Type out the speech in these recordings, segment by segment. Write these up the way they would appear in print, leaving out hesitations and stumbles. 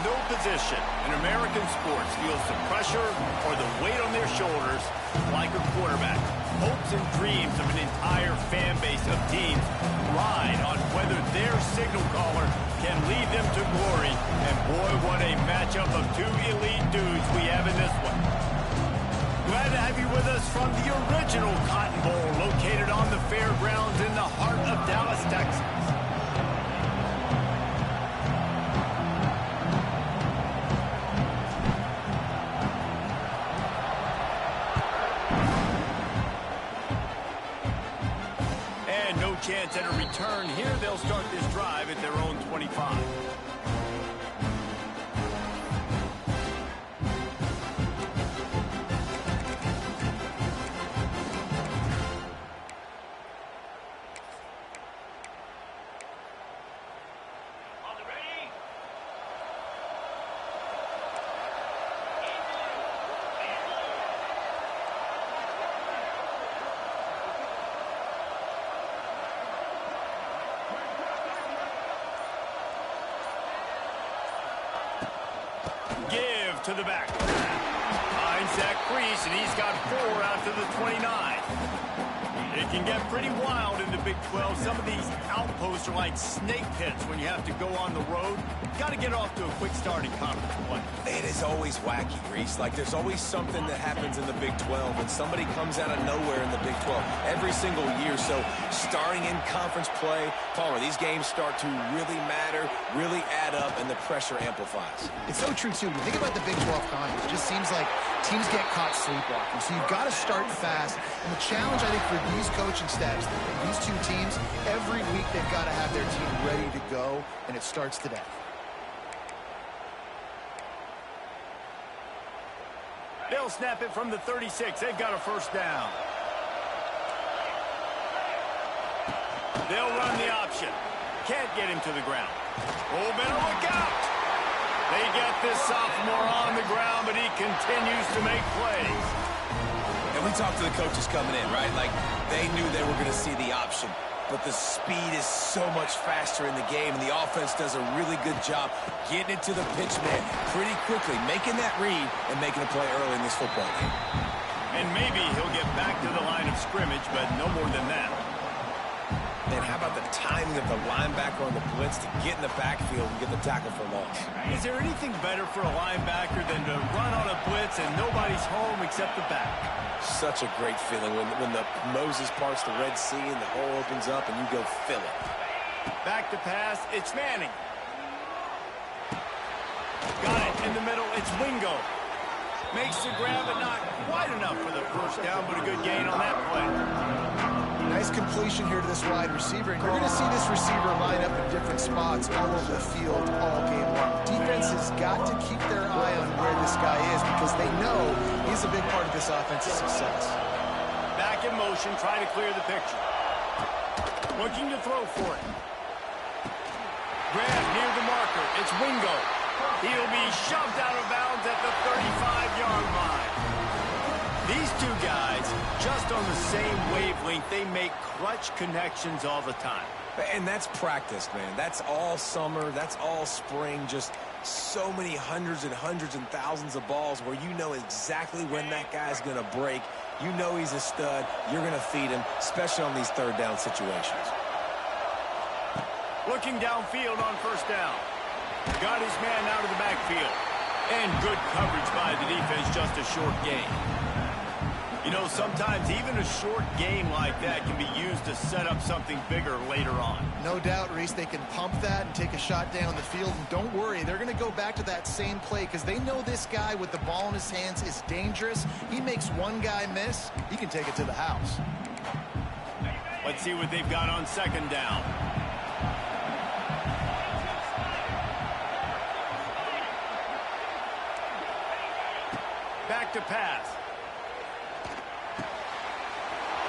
No position in American sports feels the pressure or the weight on their shoulders like a quarterback. Hopes and dreams of an entire fan base of teams ride on whether their signal caller can lead them to glory. And boy, what a matchup of two elite dudes we have in this one. Glad to have you with us from the original Cotton Bowl located on the fairgrounds in the heart of Dallas, Texas. Chance at a return here. They'll start this drive at their own 25. To the back. Finds that crease, and he's got 4 out to the 29. It can get pretty wild in the Big 12. Some of these outposts are like snake pits when you have to go on the road. Got to get off to a quick start in conference play. It is always wacky, Reese. Like, there's always something that happens in the Big 12 when somebody comes out of nowhere in the Big 12 every single year. So, starting in conference play, Palmer, these games start to really matter, really add up, and the pressure amplifies. It's so true, too. When you think about the Big 12 conference, it just seems like teams get caught sleepwalking. So, you've got to start fast. And the challenge, I think, for these coaching staffs, these two teams, every week they've got to have their team ready to go, and it starts today. They'll snap it from the 36. They've got a first down. They'll run the option. Can't get him to the ground. Oh, better look out. They get this sophomore on the ground, but he continues to make plays. And we talked to the coaches coming in, right? Like, they knew they were going to see the option. But the speed is so much faster in the game, and the offense does a really good job getting it to the pitch man pretty quickly, making that read and making a play early in this football game. And maybe he'll get back to the line of scrimmage, but no more than that. And how about the timing of the linebacker on the blitz to get in the backfield and get the tackle for loss? Is there anything better for a linebacker than to run on a blitz and nobody's home except the back? Such a great feeling when the Moses parts the Red Sea and the hole opens up and you go fill it. Back to pass. It's Manning. Got it in the middle. It's Wingo. Makes the grab, but not quite enough for the first down, but a good gain on that play. Nice completion here to this wide receiver, and you're going to see this receiver line up in different spots all over the field all game long. Defense has got to keep their eye on where this guy is because they know he's a big part of this offense's success. Back in motion, trying to clear the picture. Looking to throw for it. Grab near the marker. It's Wingo. He'll be shoved out of bounds at the 35-yard line. These two guys, just on the same wavelength, they make clutch connections all the time. And that's practice, man. That's all summer. That's all spring. Just so many hundreds and thousands of balls where you know exactly when that guy's going to break. You know he's a stud. You're going to feed him, especially on these third down situations. Looking downfield on first down. Got his man out of the backfield. And good coverage by the defense, just a short gain. You know, sometimes even a short game like that can be used to set up something bigger later on. No doubt, Reese, they can pump that and take a shot down the field. And don't worry, they're going to go back to that same play because they know this guy with the ball in his hands is dangerous. He makes one guy miss, he can take it to the house. Let's see what they've got on second down. Back to pass.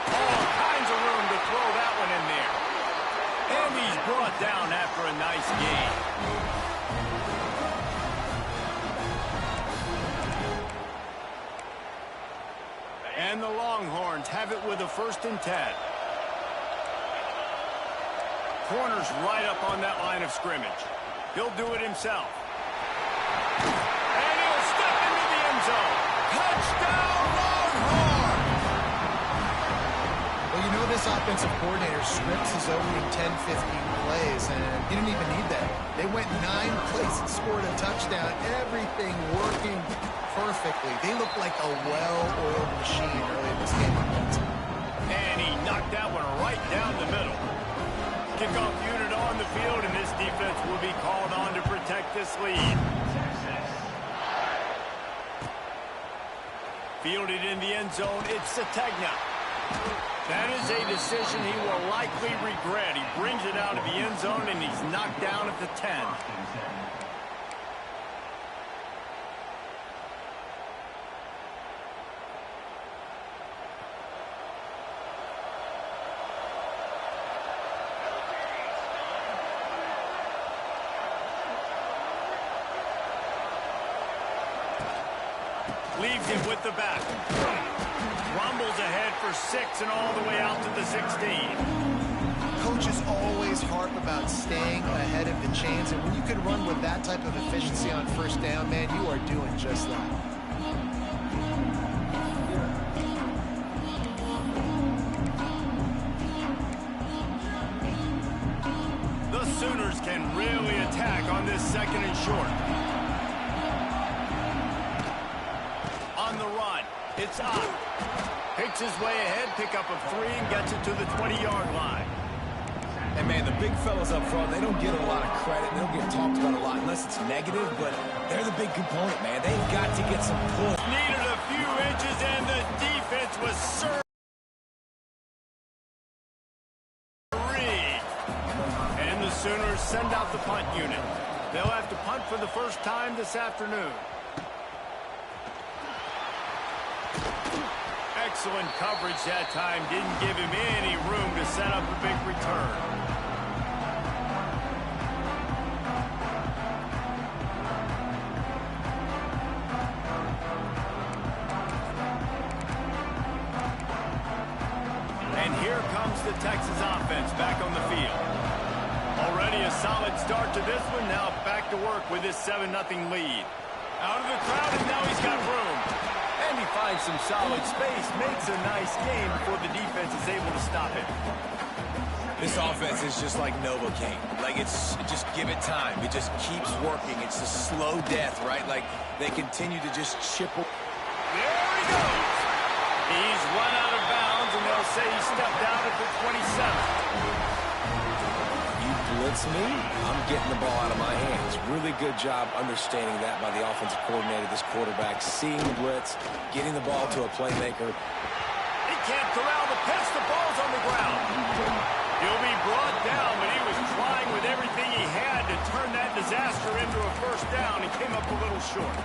All kinds of room to throw that one in there. And he's brought down after a nice gain. And the Longhorns have it with a 1st and 10. Corner's right up on that line of scrimmage. He'll do it himself. this offensive coordinator scripts his opening 10, 15 plays, and he didn't even need that. They went 9 plays and scored a touchdown. Everything working perfectly. They look like a well-oiled machine early in this game. And he knocked that one right down the middle. Kickoff unit on the field, and this defense will be called on to protect this lead. Fielded in the end zone, it's Sategna. That is a decision he will likely regret. He brings it out of the end zone, and he's knocked down at the 10. Leaves it with the back. Rumbles ahead for 6 and all the way out to the 16. Coaches always harp about staying ahead of the chains, and when you can run with that type of efficiency on first down, man, you are doing just that. The Sooners can really attack on this 2nd and short. On the run, it's up. Picks his way ahead, pick up a 3, and gets it to the 20-yard line. And, man, the big fellas up front, they don't get a lot of credit. They don't get talked about a lot unless it's negative, but they're the big component, man. They've got to get some push. Needed a few inches, and the defense was served. And the Sooners send out the punt unit. They'll have to punt for the first time this afternoon. Excellent coverage that time. Didn't give him any room to set up a big return. And here comes the Texas offense back on the field. Already a solid start to this one. Now back to work with this 7-0 lead. Out of the crowd, and now he's got room. And he finds some solid space, makes a nice game before the defense is able to stop it. This offense is just like Novocaine. Like, just give it time. It just keeps working. It's a slow death, right? Like, they continue to just chip. There he goes. He's run out of bounds, and they'll say he stepped out at the 27. Blitz me, I'm getting the ball out of my hands. Really good job understanding that by the offensive coordinator, this quarterback, seeing the blitz, getting the ball to a playmaker. He can't corral the pitch. The ball's on the ground. He'll be brought down, but he was trying with everything he had to turn that disaster into a first down. He came up a little short.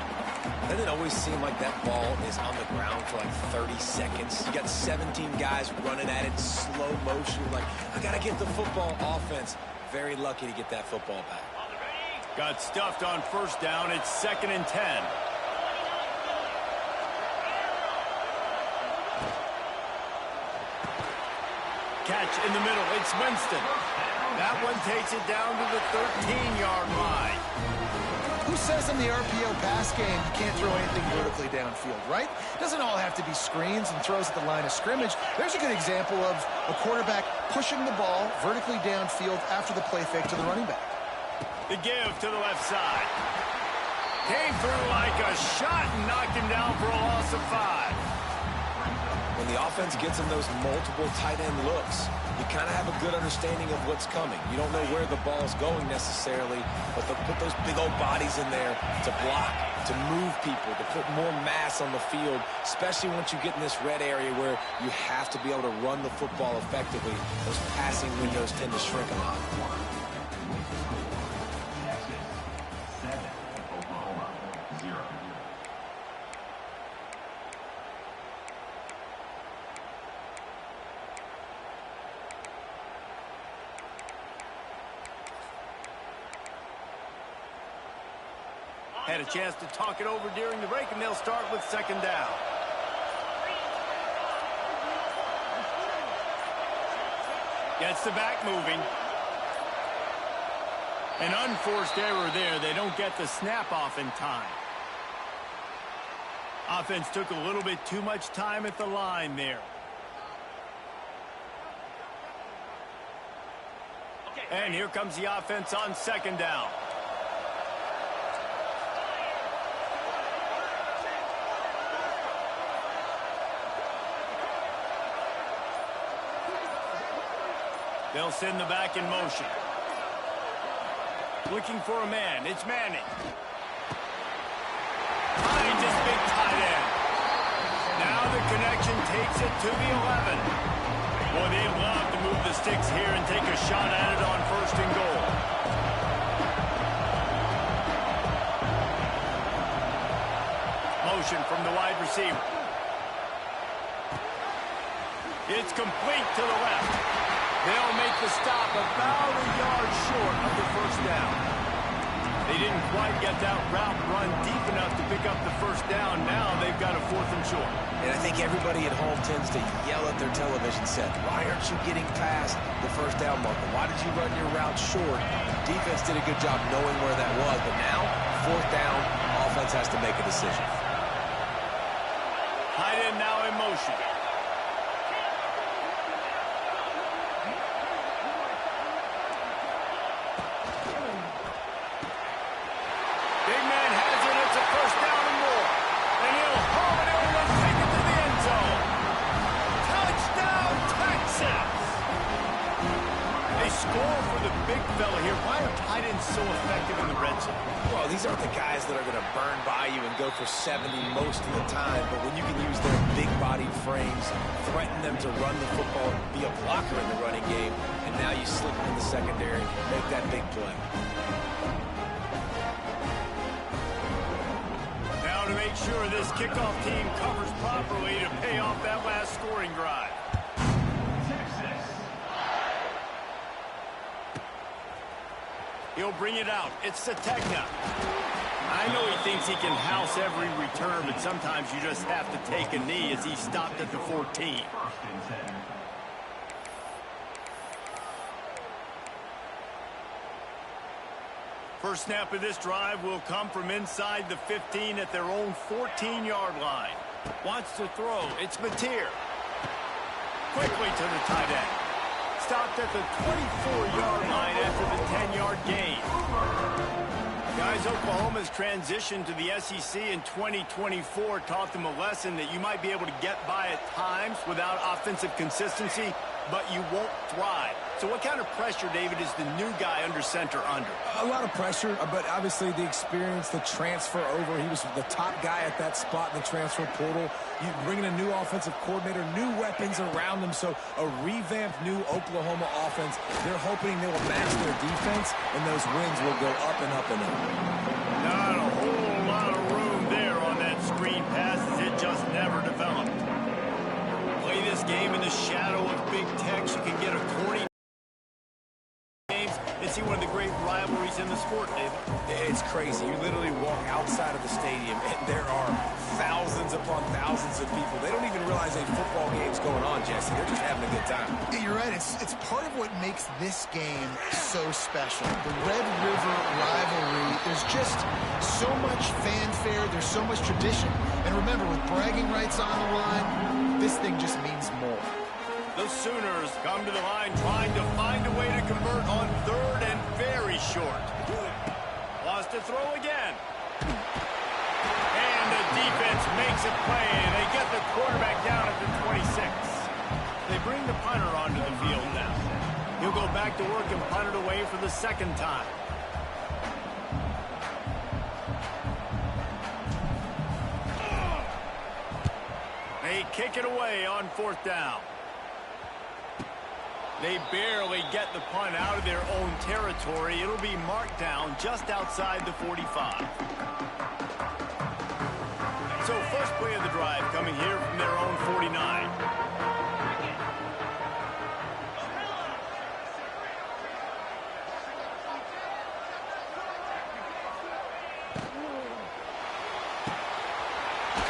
Doesn't it always seem like that ball is on the ground for like 30 seconds? You got 17 guys running at it, slow motion. Like, I got to get the football. Offense. Very lucky to get that football back. Got stuffed on first down. It's 2nd and 10. Catch in the middle. It's Winston. That one takes it down to the 13-yard line. Who says in the RPO pass game you can't throw anything vertically downfield, right? It doesn't all have to be screens and throws at the line of scrimmage. There's a good example of a quarterback pushing the ball vertically downfield after the play fake to the running back. The give to the left side. Came through like a shot and knocked him down for a loss of 5. When the offense gets in those multiple tight end looks, you kind of have a good understanding of what's coming. You don't know where the ball's going necessarily, but they'll put those big old bodies in there to block, to move people, to put more mass on the field, especially once you get in this red area where you have to be able to run the football effectively. Those passing windows tend to shrink a lot. Had a chance to talk it over during the break, and they'll start with 2nd down. Gets the back moving. An unforced error there. They don't get the snap off in time. Offense took a little bit too much time at the line there. And here comes the offense on second down. They'll send the back in motion. Looking for a man. It's Manning. Finds his big tight end. Now the connection takes it to the 11. Boy, they love to move the sticks here and take a shot at it on first and goal. Motion from the wide receiver. It's complete to the left. They'll make the stop about a yard short of the first down. They didn't quite get that route run deep enough to pick up the first down. Now they've got a 4th and short. And I think everybody at home tends to yell at their television set. Why aren't you getting past the first down marker? Why did you run your route short? Defense did a good job knowing where that was. But now, 4th down, offense has to make a decision. Tight end now in motion. So effective in the red zone. Well, these aren't the guys that are going to burn by you and go for 70 most of the time, but when you can use their big-bodied frames, threaten them to run the football, be a blocker in the running game, and now you slip them in the secondary, make that big play. Now to make sure this kickoff team covers properly to pay off that last scoring drive. He'll bring it out. It's Sategna. I know he thinks he can house every return, but sometimes you just have to take a knee as he stopped at the 14. First snap of this drive will come from inside the 15 at their own 14-yard line. Wants to throw. It's Mateer. Quickly to the tight end. Stopped at the 24-yard line after the 10-yard gain. Guys, Oklahoma's transition to the SEC in 2024 taught them a lesson that you might be able to get by at times without offensive consistency, but you won't thrive. So what kind of pressure, David, is the new guy under center under? A lot of pressure, but obviously the experience, the transfer over. He was the top guy at that spot in the transfer portal. You bring in a new offensive coordinator, new weapons around them, so a revamped new Oklahoma offense. They're hoping they will match their defense, and those wins will go up and up and up. Not a whole lot of room there on that screen pass as it just never developed. Play this game in the shadow of Big Tex. You can get a 20 and see one of the great rivalries in the sport, David. It's crazy. You literally walk outside of the stadium, and there are thousands upon thousands of people. They don't even realize a football game's going on, Jesse. They're just having a good time. Yeah, you're right. It's part of what makes this game so special. The Red River rivalry, there's just so much fanfare. There's so much tradition. And remember, with bragging rights on the line, this thing just means more. The Sooners come to the line trying to find a way to convert on 3rd and very short. Lost to throw again. And the defense makes a play. They get the quarterback down at the 26. They bring the punter onto the field now. He'll go back to work and punt it away for the second time. They kick it away on 4th down. They barely get the punt out of their own territory. It'll be marked down just outside the 45. So first play of the drive coming here from their own 49.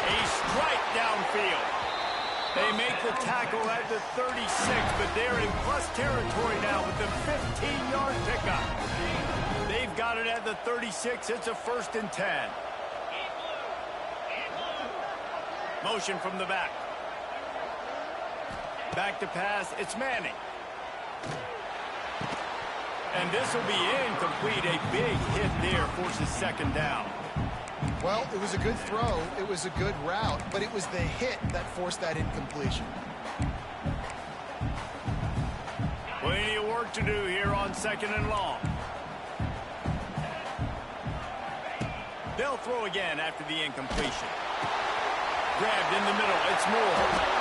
A strike downfield. They make the tackle at the 36, but they're in plus territory now with the 15-yard pickup. They've got it at the 36. It's a 1st and 10. Motion from the back. Back to pass. It's Manning. And this will be incomplete. A big hit there forces second down. Well, it was a good throw. It was a good route, but it was the hit that forced that incompletion. Plenty of work to do here on 2nd and long. They'll throw again after the incompletion. Grabbed in the middle. It's Moore.